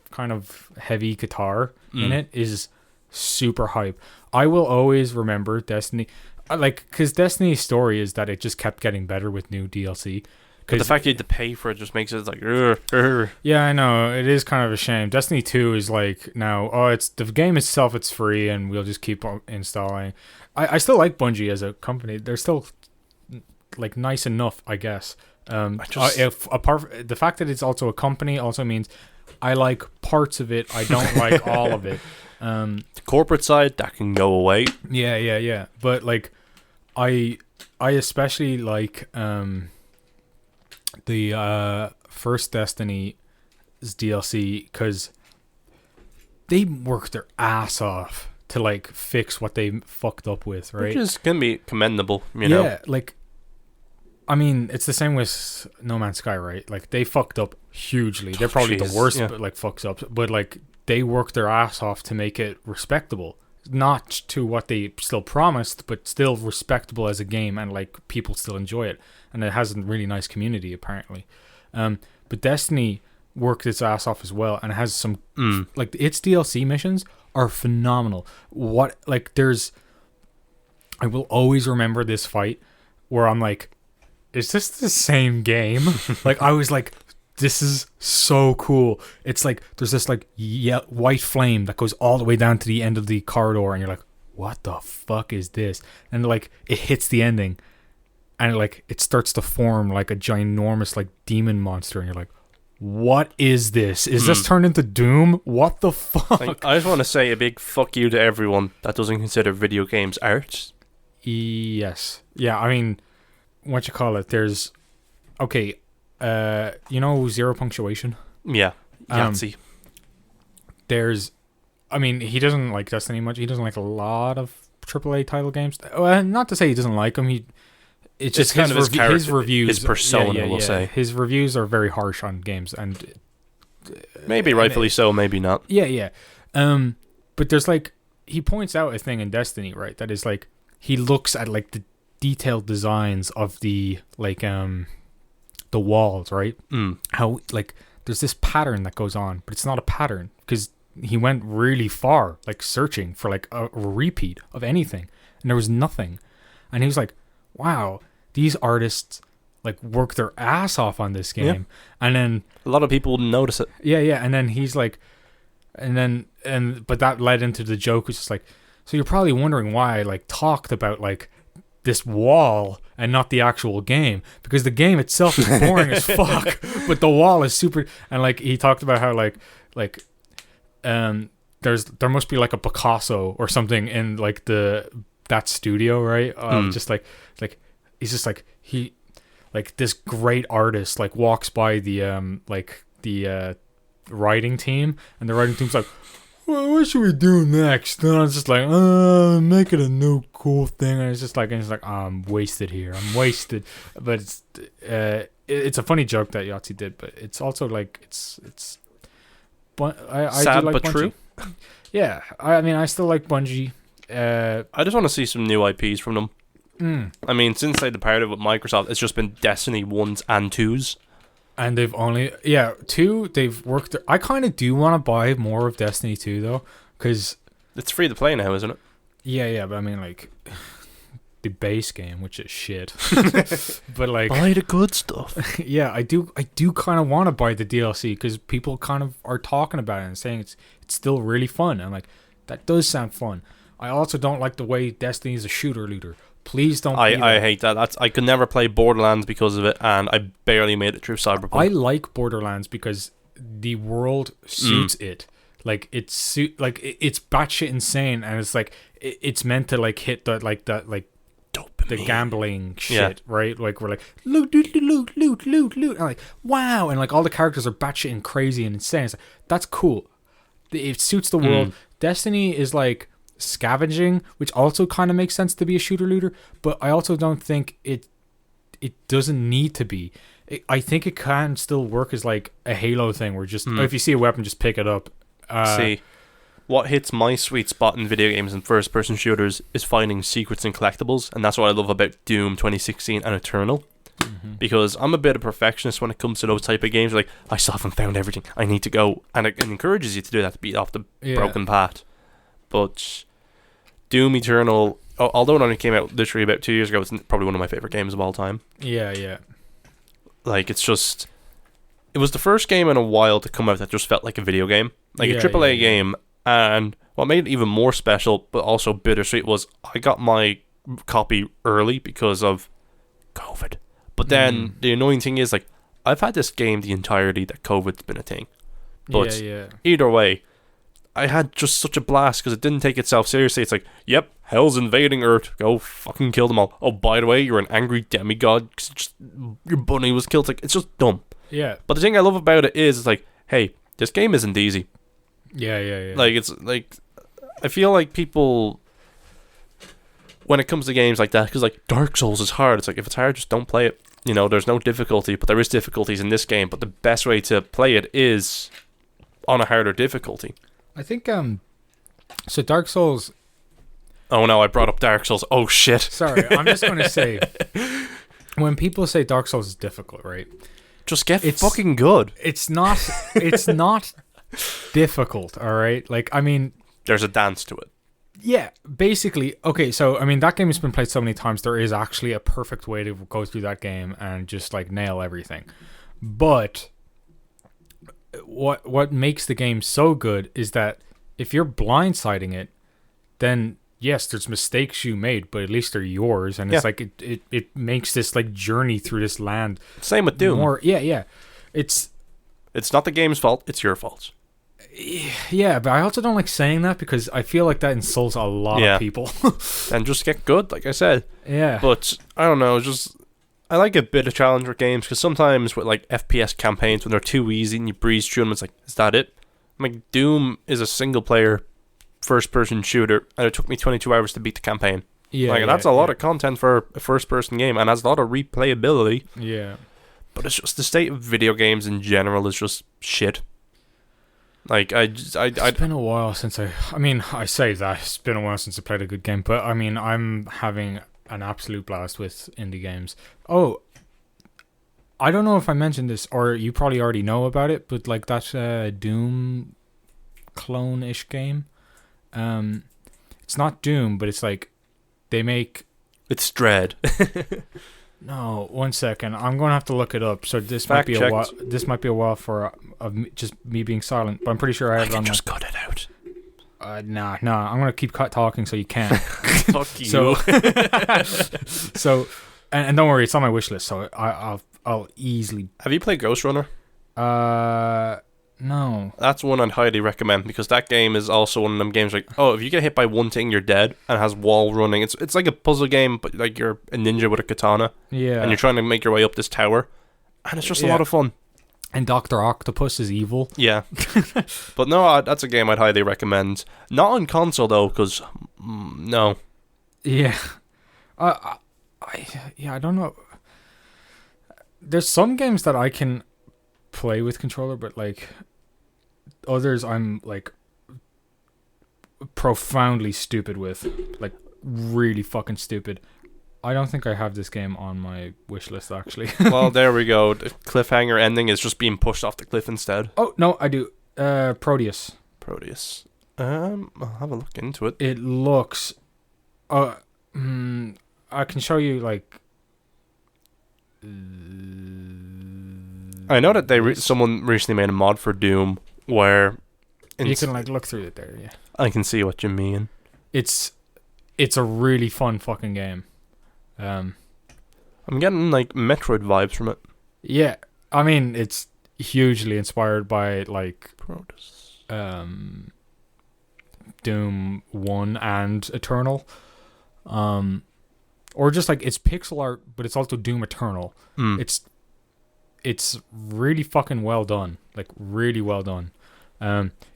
Speaker 1: kind of heavy guitar in it is super hype. I will always remember Destiny. Like, because Destiny's story is that it just kept getting better with new DLC.
Speaker 2: But the fact you had to pay for it just makes it like,
Speaker 1: yeah, I know, it is kind of a shame. Destiny 2 is like, now, it's the game itself, it's free, and we'll just keep installing. I still like Bungie as a company. They're still like nice enough, I guess. If apart the fact that it's also a company also means I like parts of it. I don't like all of it.
Speaker 2: The corporate side, that can go away.
Speaker 1: Yeah. But like, I especially like the first Destiny's DLC, because they worked their ass off to like fix what they fucked up with, right?
Speaker 2: Which is can be commendable, you know.
Speaker 1: Yeah, like, I mean, it's the same with No Man's Sky, right? Like, they fucked up hugely. They're probably the worst, but like fucks up. But like, they worked their ass off to make it respectable, not to what they still promised, but still respectable as a game, and like people still enjoy it, and it has a really nice community apparently. But Destiny worked its ass off as well, and it has some like its DLC missions are phenomenal. I will always remember this fight where I'm like, is this the same game? Like, I was like, this is so cool. It's like, there's this like white flame that goes all the way down to the end of the corridor, and you're like, what the fuck is this? And like, it hits the ending, and like, it starts to form like a ginormous like demon monster, and you're like, what is this? Is this turned into Doom? What the fuck?
Speaker 2: Like, I just want to say a big fuck you to everyone that doesn't consider video games art.
Speaker 1: Yes. Yeah, I mean, what you call it, there's, okay, you know Zero Punctuation?
Speaker 2: Yeah, Yahtzee.
Speaker 1: there's, I mean, he doesn't like Destiny much. He doesn't like a lot of AAA title games. Well, not to say he doesn't like them. It's just
Speaker 2: kind of his character,
Speaker 1: his reviews,
Speaker 2: his persona. We'll say
Speaker 1: his reviews are very harsh on games, and
Speaker 2: maybe rightfully so, maybe not.
Speaker 1: Yeah. But there's like, he points out a thing in Destiny, right? That is like, he looks at like the detailed designs of the like the walls, right? How like there's this pattern that goes on, but it's not a pattern because he went really far, like searching for like a repeat of anything, and there was nothing. And he was like, wow, these artists like work their ass off on this game. Yeah. And then
Speaker 2: a lot of people wouldn't notice it.
Speaker 1: Yeah. And then he's like, but that led into the joke, which is like, so you're probably wondering why I like talked about like this wall and not the actual game, because the game itself is boring as fuck, but the wall is super. And like he talked about how there must be like a Picasso or something in like that studio, right? Just like he's just like this great artist like walks by the writing team, and the writing team's like, well, what should we do next? And I was just like, make it a new cool thing. And it's just like, I'm wasted here. I'm wasted. But it's a funny joke that Yahtzee did, but it's also like it's. I
Speaker 2: sad
Speaker 1: do like
Speaker 2: but
Speaker 1: Bungie.
Speaker 2: true.
Speaker 1: Yeah, I mean, I still like Bungie.
Speaker 2: I just want to see some new IPs from them. I mean, since they departed with Microsoft, it's just been Destiny 1s and 2s.
Speaker 1: And they've only, 2, they've worked. I kind of do want to buy more of Destiny 2, though, because
Speaker 2: it's free to play now, isn't it?
Speaker 1: Yeah, but I mean, like, the base game, which is shit. But, like,
Speaker 2: buy the good stuff.
Speaker 1: Yeah, I do kind of want to buy the DLC, because people kind of are talking about it and saying it's still really fun. I'm like, that does sound fun. I also don't like the way Destiny is a shooter looter. Please don't.
Speaker 2: I hate that. I could never play Borderlands because of it, and I barely made it through Cyberpunk.
Speaker 1: I like Borderlands because the world suits it. Like it's batshit insane, and it's like it's meant to like hit the the gambling shit, right? Like we're like loot, and like wow, and like all the characters are batshit and crazy and insane. It's like, that's cool. It suits the world. Destiny is like scavenging, which also kind of makes sense to be a shooter looter, but I also don't think it doesn't need to be. I think it can still work as like a Halo thing, where just if you see a weapon, just pick it up.
Speaker 2: See, what hits my sweet spot in video games and first person shooters is finding secrets and collectibles, and that's what I love about Doom 2016 and Eternal. Because I'm a bit of a perfectionist when it comes to those type of games. Like, I still haven't found everything, I need to go, and it encourages you to do that, to beat off the broken path. But Doom Eternal, although it only came out literally about 2 years ago, it's probably one of my favorite games of all time.
Speaker 1: Yeah.
Speaker 2: Like, it was the first game in a while to come out that just felt like a video game, like a AAA game. And what made it even more special, but also bittersweet, was I got my copy early because of COVID. But then the annoying thing is, like, I've had this game the entirety that COVID's been a thing. But either way, I had just such a blast because it didn't take itself seriously. It's like, yep, hell's invading Earth. Go fucking kill them all. Oh, by the way, you're an angry demigod because your bunny was killed. It's like, it's just dumb.
Speaker 1: Yeah.
Speaker 2: But the thing I love about it is, it's like, hey, this game isn't easy.
Speaker 1: Yeah.
Speaker 2: Like, it's like, I feel like people, when it comes to games like that, because like Dark Souls is hard. It's like, if it's hard, just don't play it. You know, there's no difficulty, but there is difficulties in this game. But the best way to play it is on a harder difficulty.
Speaker 1: I think so Dark Souls.
Speaker 2: Oh no, I brought up Dark Souls. Oh shit.
Speaker 1: Sorry, I'm just going to say, when people say Dark Souls is difficult, right?
Speaker 2: Just get fucking good.
Speaker 1: It's not difficult, all right? Like, I mean,
Speaker 2: there's a dance to it.
Speaker 1: Yeah, basically. Okay, so I mean, that game has been played so many times, there is actually a perfect way to go through that game and just like nail everything. But what makes the game so good is that if you're blindsiding it, then yes, there's mistakes you made, but at least they're yours, and it's like it makes this like journey through this land.
Speaker 2: Same with Doom.
Speaker 1: It's
Speaker 2: not the game's fault, it's your fault.
Speaker 1: Yeah, but I also don't like saying that because I feel like that insults a lot of people.
Speaker 2: And just get good, like I said.
Speaker 1: Yeah.
Speaker 2: But I don't know, I like a bit of challenge with games, because sometimes with like FPS campaigns, when they're too easy and you breeze through them, it's like, is that it? Like, Doom is a single-player, first-person shooter, and it took me 22 hours to beat the campaign.
Speaker 1: Yeah,
Speaker 2: like, that's a lot of content for a first-person game, and has a lot of replayability.
Speaker 1: Yeah.
Speaker 2: But it's just the state of video games in general is just shit. Like, it's
Speaker 1: been a while since I mean, I say that. It's been a while since I played a good game, but I mean, I'm having an absolute blast with indie games. Oh, I don't know if I mentioned this, or you probably already know about it, but like that Doom clone-ish game. It's not Doom, but it's like they make...
Speaker 2: It's Dread.
Speaker 1: No, 1 second. I'm going to have to look it up. So this
Speaker 2: Fact
Speaker 1: might be
Speaker 2: checked.
Speaker 1: a while. This might be a while for just me being silent, but I'm pretty sure I have it on.
Speaker 2: Just cut it out.
Speaker 1: Nah. I'm going to keep talking so you can't.
Speaker 2: Fuck you.
Speaker 1: So, and don't worry, it's on my wish list. So I'll easily.
Speaker 2: Have you played Ghost Runner?
Speaker 1: No.
Speaker 2: That's one I'd highly recommend, because that game is also one of them games like, oh, if you get hit by one thing, you're dead, and it has wall running. It's like a puzzle game, but like you're a ninja with a katana.
Speaker 1: Yeah.
Speaker 2: And you're trying to make your way up this tower, and it's just a lot of fun.
Speaker 1: And Dr. Octopus is evil.
Speaker 2: Yeah. But no, that's a game I'd highly recommend. Not on console though, because no.
Speaker 1: Yeah. I don't know. There's some games that I can play with controller, but like others I'm like profoundly stupid with, like really fucking stupid. I don't think I have this game on my wish list actually.
Speaker 2: Well, there we go. The cliffhanger ending is just being pushed off the cliff instead.
Speaker 1: Oh no, I do. Proteus.
Speaker 2: I'll have a look into it.
Speaker 1: It looks I can show you like
Speaker 2: I know that someone recently made a mod for Doom where
Speaker 1: you can like look through it there. Yeah,
Speaker 2: I can see what you mean.
Speaker 1: It's a really fun fucking game.
Speaker 2: I'm getting like Metroid vibes from it.
Speaker 1: Yeah, I mean it's hugely inspired by like
Speaker 2: Proteus.
Speaker 1: Doom 1 and Eternal. Or just like it's pixel art, but it's also Doom Eternal. It's really fucking well done. Like really well done.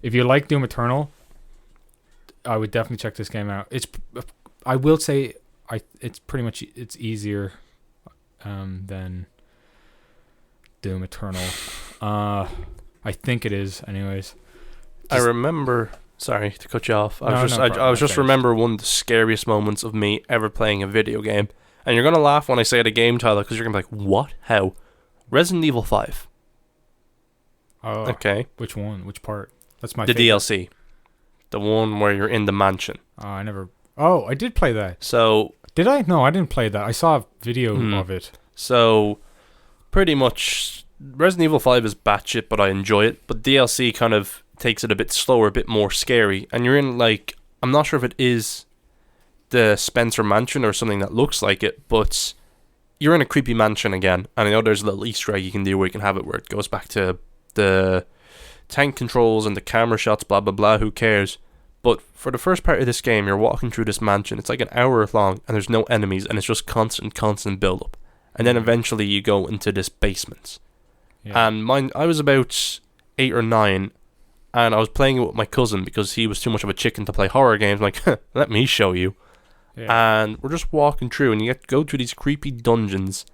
Speaker 1: If you like Doom Eternal, I would definitely check this game out. I will say it's pretty much it's easier than Doom Eternal. I think it is anyways.
Speaker 2: I remember, sorry to cut you off. I was just
Speaker 1: finished.
Speaker 2: remember one of the scariest moments of me ever playing a video game. And you're going to laugh when I say the game title, because you're going to be like, what? How? Resident Evil 5.
Speaker 1: Oh,
Speaker 2: Okay.
Speaker 1: Which one? Which part? That's my
Speaker 2: The
Speaker 1: favorite.
Speaker 2: DLC. The one where you're in the mansion.
Speaker 1: I did play that.
Speaker 2: So...
Speaker 1: Did I? No, I didn't play that. I saw a video of it.
Speaker 2: So, pretty much, Resident Evil 5 is batshit, but I enjoy it. But DLC kind of takes it a bit slower, a bit more scary. And you're in, like, I'm not sure if it is the Spencer Mansion or something that looks like it, but you're in a creepy mansion again. And I know there's a little Easter egg you can do where you can have it where it goes back to the tank controls and the camera shots, blah, blah, blah, who cares? But for the first part of this game, you're walking through this mansion. It's like an hour long, and there's no enemies, and it's just constant build-up. And then eventually you go into this basement.
Speaker 1: Yeah.
Speaker 2: And I was about 8 or 9, and I was playing it with my cousin because he was too much of a chicken to play horror games. I'm like, let me show you. Yeah. And we're just walking through, and you get to go through these creepy dungeons.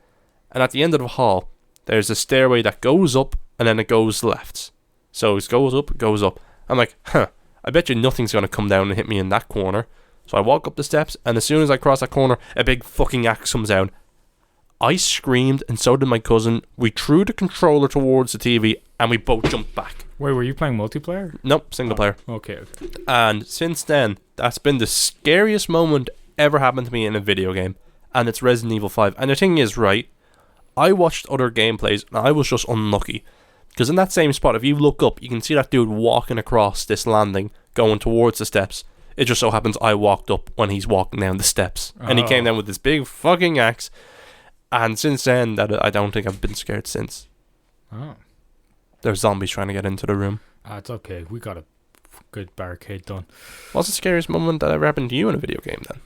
Speaker 2: And at the end of the hall, there's a stairway that goes up, and then it goes left. So it goes up, it goes up. I'm like, I bet you nothing's going to come down and hit me in that corner. So I walk up the steps, and as soon as I cross that corner, a big fucking axe comes down. I screamed, and so did my cousin. We threw the controller towards the TV, and we both jumped back.
Speaker 1: Wait, were you playing multiplayer?
Speaker 2: Nope, single player.
Speaker 1: Okay.
Speaker 2: And since then, that's been the scariest moment ever happened to me in a video game. And it's Resident Evil 5. And the thing is, right, I watched other gameplays, and I was just unlucky. Because in that same spot, if you look up, you can see that dude walking across this landing, going towards the steps. It just so happens I walked up when he's walking down the steps. And he came down with this big fucking axe. And since then, I don't think I've been scared since.
Speaker 1: Oh.
Speaker 2: There's zombies trying to get into the room.
Speaker 1: It's okay. We got a good barricade done.
Speaker 2: What's the scariest moment that ever happened to you in a video game then?